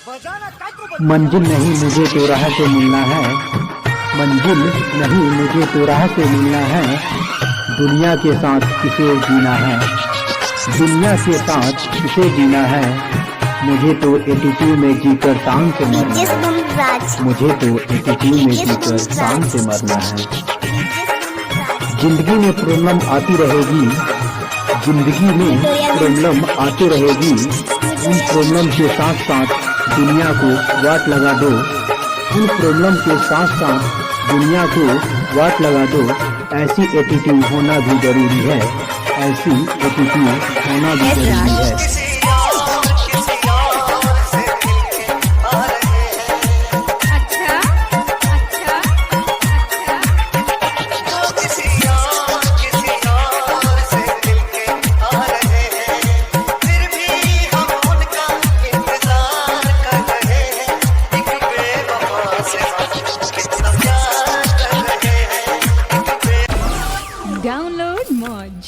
मंजिल नहीं मुझे तो राह से मिलना है, मंजिल नहीं मुझे तो राह से मिलना है। दुनिया के साथ किसे जीना है, दुनिया के साथ किसे जीना है। मुझे तो एटीट्यूड में जीकर शान से मरना है, मुझे तो एटीट्यूड में जीकर शान से मरना है। जिंदगी में प्रॉब्लम आती रहेगी, जिंदगी में प्रॉब्लम आती रहेगी। उन प्रॉब्लम के साथ साथ दुनिया को वाट लगा दो, उन प्रॉब्लम के साथ साथ दुनिया को वाट लगा दो। ऐसी एटीट्यूड होना भी जरूरी है, ऐसी एटीट्यूड होना भी जरूरी है। Download Moj.